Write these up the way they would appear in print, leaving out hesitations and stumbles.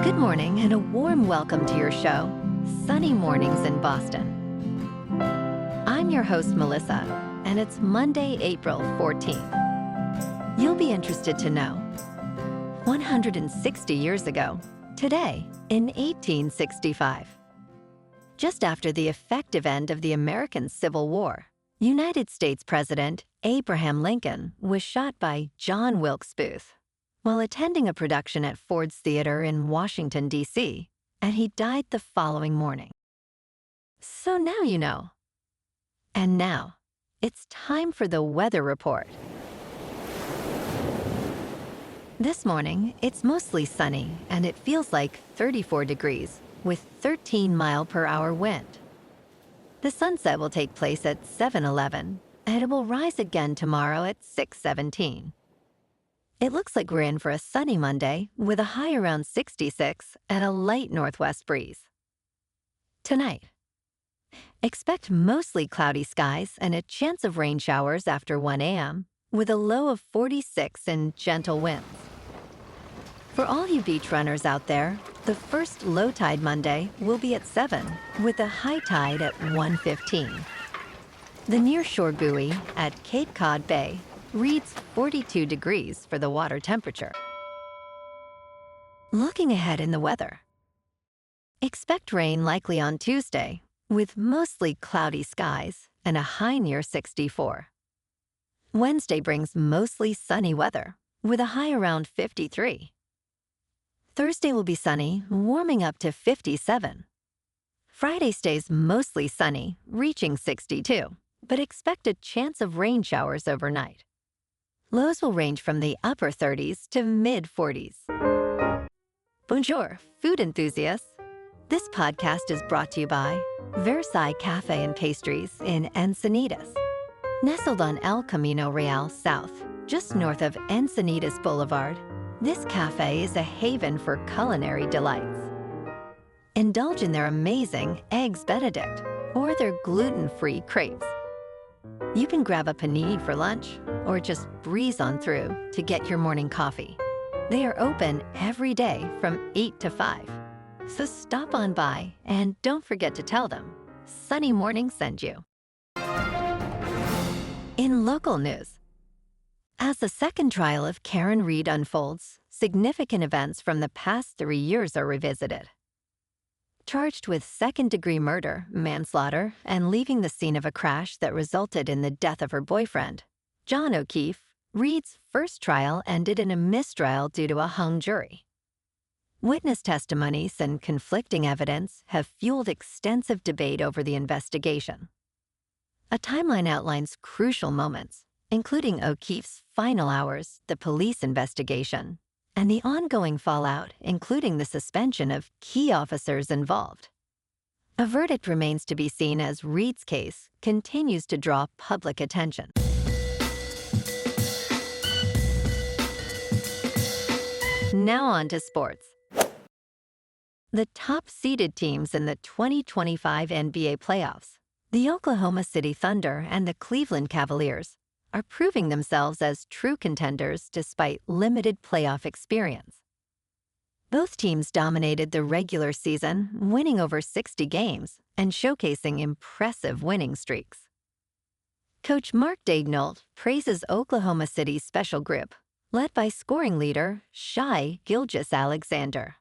Good morning and a warm welcome to your show, Sunny Mornings in Boston. I'm your host, Melissa, and it's Monday, April 14th. You'll be interested to know, 160 years ago, today, in 1865, just after the effective end of the American Civil War, United States President Abraham Lincoln was shot by John Wilkes Booth while attending a production at Ford's Theater in Washington, D.C., and he died the following morning. So now you know. And now, it's time for the weather report. This morning, it's mostly sunny, and it feels like 34 degrees, with 13-mile-per-hour wind. The sunset will take place at 7:11, and it will rise again tomorrow at 6:17. It looks like we're in for a sunny Monday with a high around 66 and a light northwest breeze. Tonight, expect mostly cloudy skies and a chance of rain showers after 1 a.m. with a low of 46 and gentle winds. For all you beach runners out there, the first low tide Monday will be at 7 with a high tide at 1:15. The nearshore buoy at Cape Cod Bay reads 42 degrees for the water temperature. Looking ahead in the weather. Expect rain likely on Tuesday, with mostly cloudy skies and a high near 64. Wednesday brings mostly sunny weather, with a high around 53. Thursday will be sunny, warming up to 57. Friday stays mostly sunny, reaching 62, but expect a chance of rain showers overnight. Lows will range from the upper 30s to mid-40s. Bonjour, food enthusiasts. This podcast is brought to you by Versailles Cafe and Pastries in Encinitas. Nestled on El Camino Real South, just north of Encinitas Boulevard, this cafe is a haven for culinary delights. Indulge in their amazing Eggs Benedict or their gluten-free crepes. You can grab a panini for lunch or just breeze on through to get your morning coffee. They are open every day from 8 to 5. So stop on by and don't forget to tell them Sunny Morning sent you. In local news, as the second trial of Karen Reed unfolds, significant events from the past 3 years are revisited. Charged with second-degree murder, manslaughter, and leaving the scene of a crash that resulted in the death of her boyfriend, John O'Keefe, Reed's first trial ended in a mistrial due to a hung jury. Witness testimonies and conflicting evidence have fueled extensive debate over the investigation. A timeline outlines crucial moments, including O'Keefe's final hours, the police investigation, and the ongoing fallout, including the suspension of key officers involved. A verdict remains to be seen as Reed's case continues to draw public attention. Now on to sports. The top-seeded teams in the 2025 NBA playoffs, the Oklahoma City Thunder and the Cleveland Cavaliers, are proving themselves as true contenders despite limited playoff experience. Both teams dominated the regular season, winning over 60 games and showcasing impressive winning streaks. Coach Mark Daignault praises Oklahoma City's special group, led by scoring leader Shai Gilgeous-Alexander.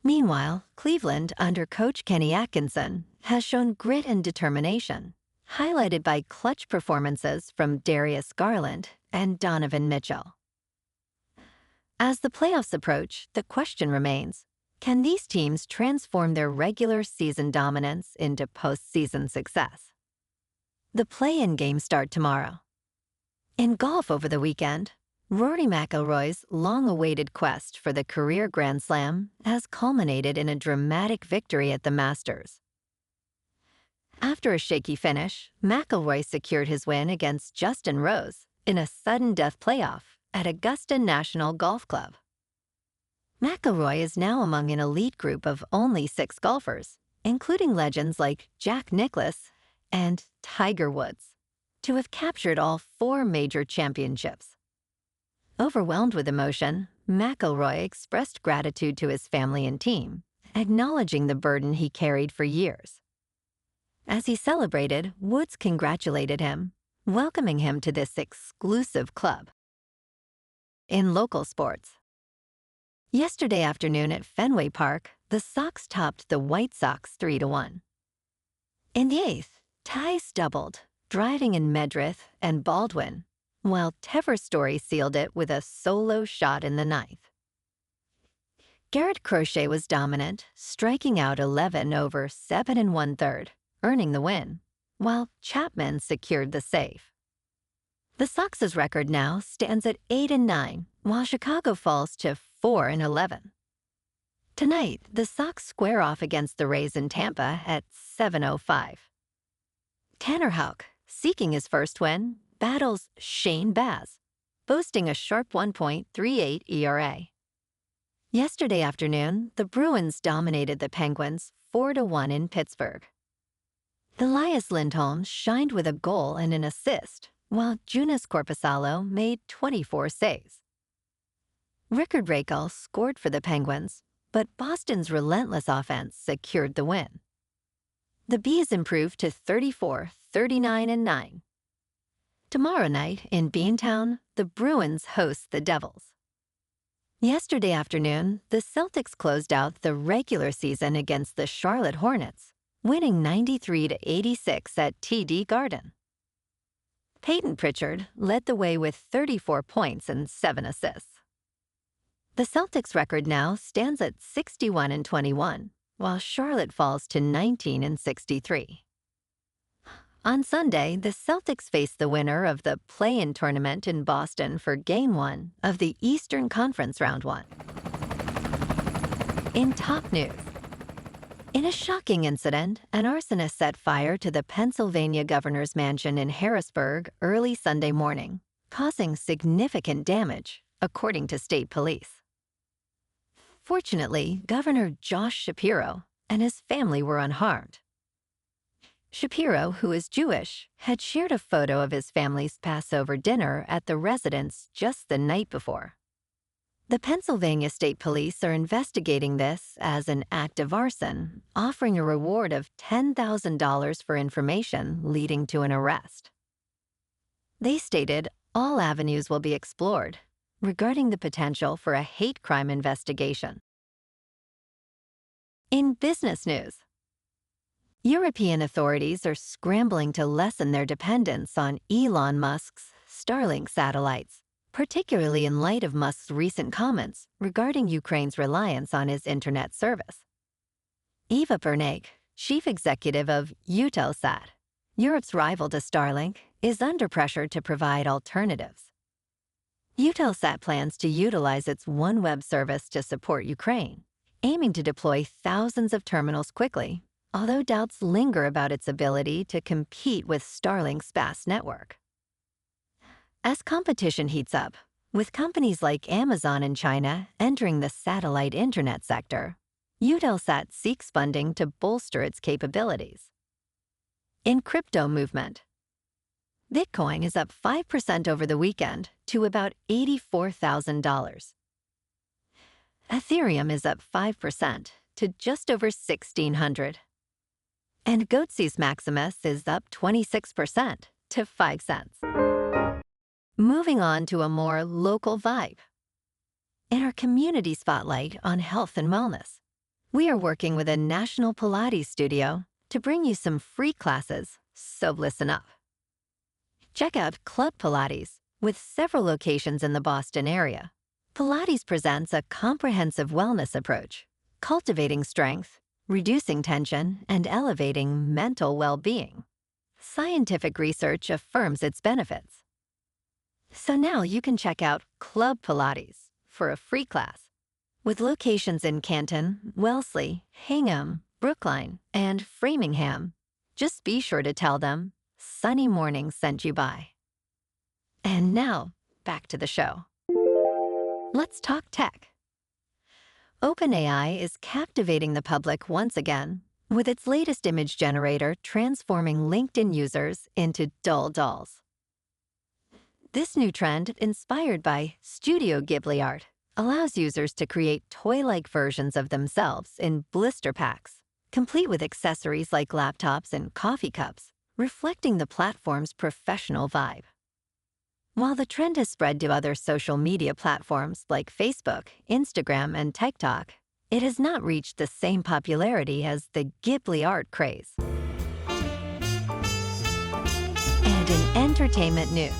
Meanwhile, Cleveland, under Coach Kenny Atkinson, has shown grit and determination, highlighted by clutch performances from Darius Garland and Donovan Mitchell. As the playoffs approach, the question remains, can these teams transform their regular season dominance into postseason success? The play-in games start tomorrow. In golf over the weekend, Rory McIlroy's long-awaited quest for the career Grand Slam has culminated in a dramatic victory at the Masters. After a shaky finish, McIlroy secured his win against Justin Rose in a sudden-death playoff at Augusta National Golf Club. McIlroy is now among an elite group of only 6 golfers, including legends like Jack Nicklaus and Tiger Woods, to have captured all 4 major championships. Overwhelmed with emotion, McIlroy expressed gratitude to his family and team, acknowledging the burden he carried for years. As he celebrated, Woods congratulated him, welcoming him to this exclusive club. In local sports, yesterday afternoon at Fenway Park, the Sox topped the White Sox 3-1. In the eighth, ties doubled, driving in Medrith and Baldwin, while Story sealed it with a solo shot in the ninth. Garrett Crochet was dominant, striking out 11 over 7 1/3, earning the win, while Chapman secured the save. The Sox's record now stands at 8-9, while Chicago falls to 4-11. Tonight, the Sox square off against the Rays in Tampa at 7:05. Tanner Houck, seeking his first win, battles Shane Baz, boasting a sharp 1.38 ERA. Yesterday afternoon, the Bruins dominated the Penguins 4-1 in Pittsburgh. Elias Lindholm shined with a goal and an assist, while Jonas Korpisalo made 24 saves. Rickard Rakell scored for the Penguins, but Boston's relentless offense secured the win. The Bees improved to 34, 39, and 9. Tomorrow night in Beantown, the Bruins host the Devils. Yesterday afternoon, the Celtics closed out the regular season against the Charlotte Hornets, winning 93-86 at TD Garden. Peyton Pritchard led the way with 34 points and 7 assists. The Celtics' record now stands at 61-21, while Charlotte falls to 19-63. On Sunday, the Celtics face the winner of the play-in tournament in Boston for Game 1 of the Eastern Conference Round 1. In top news, in a shocking incident, an arsonist set fire to the Pennsylvania governor's mansion in Harrisburg early Sunday morning, causing significant damage, according to state police. Fortunately, Governor Josh Shapiro and his family were unharmed. Shapiro, who is Jewish, had shared a photo of his family's Passover dinner at the residence just the night before. The Pennsylvania State Police are investigating this as an act of arson, offering a reward of $10,000 for information leading to an arrest. They stated all avenues will be explored regarding the potential for a hate crime investigation. In business news, European authorities are scrambling to lessen their dependence on Elon Musk's Starlink satellites, particularly in light of Musk's recent comments regarding Ukraine's reliance on his internet service. Eva Bernaik, chief executive of Eutelsat, Europe's rival to Starlink, is under pressure to provide alternatives. Eutelsat plans to utilize its OneWeb service to support Ukraine, aiming to deploy thousands of terminals quickly, although doubts linger about its ability to compete with Starlink's vast network. As competition heats up, with companies like Amazon and China entering the satellite internet sector, Eutelsat seeks funding to bolster its capabilities. In crypto movement, Bitcoin is up 5% over the weekend to about $84,000. Ethereum is up 5% to just over $1,600. And Goatse's Maximus is up 26% to 5 cents. Moving on to a more local vibe. In our community spotlight on health and wellness, we are working with a national Pilates studio to bring you some free classes, so listen up. Check out Club Pilates, with several locations in the Boston area. Pilates presents a comprehensive wellness approach, cultivating strength, reducing tension, and elevating mental well-being. Scientific research affirms its benefits. So now you can check out Club Pilates for a free class. With locations in Canton, Wellesley, Hingham, Brookline, and Framingham, just be sure to tell them Sunny Morning sent you by. And now, back to the show. Let's talk tech. OpenAI is captivating the public once again, with its latest image generator transforming LinkedIn users into dull dolls. This new trend, inspired by Studio Ghibli art, allows users to create toy-like versions of themselves in blister packs, complete with accessories like laptops and coffee cups, reflecting the platform's professional vibe. While the trend has spread to other social media platforms like Facebook, Instagram, and TikTok, it has not reached the same popularity as the Ghibli art craze. And in entertainment news,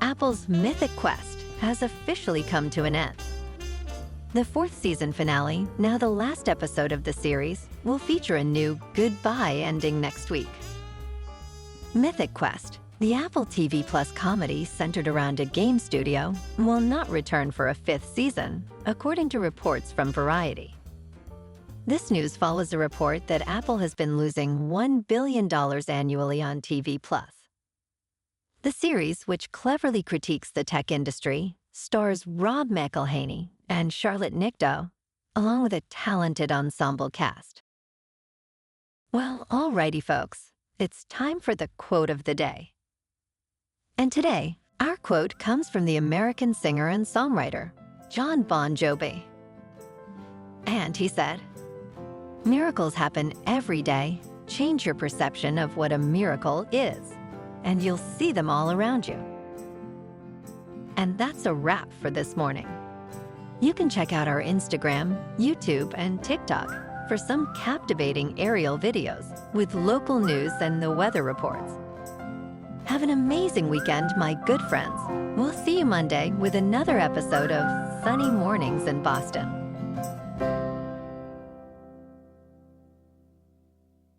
Apple's Mythic Quest has officially come to an end. The fourth season finale, now the last episode of the series, will feature a new goodbye ending next week. Mythic Quest, the Apple TV Plus comedy centered around a game studio, will not return for a fifth season, according to reports from Variety. This news follows a report that Apple has been losing $1 billion annually on TV Plus. The series, which cleverly critiques the tech industry, stars Rob McElhenney and Charlotte Nicto, along with a talented ensemble cast. Well, alrighty, folks, it's time for the quote of the day. And today, our quote comes from the American singer and songwriter, Jon Bon Jovi. And he said, "Miracles happen every day. Change your perception of what a miracle is, and you'll see them all around you." And that's a wrap for this morning. You can check out our Instagram, YouTube, and TikTok for some captivating aerial videos with local news and the weather reports. Have an amazing weekend, my good friends. We'll see you Monday with another episode of Sunny Mornings in Boston.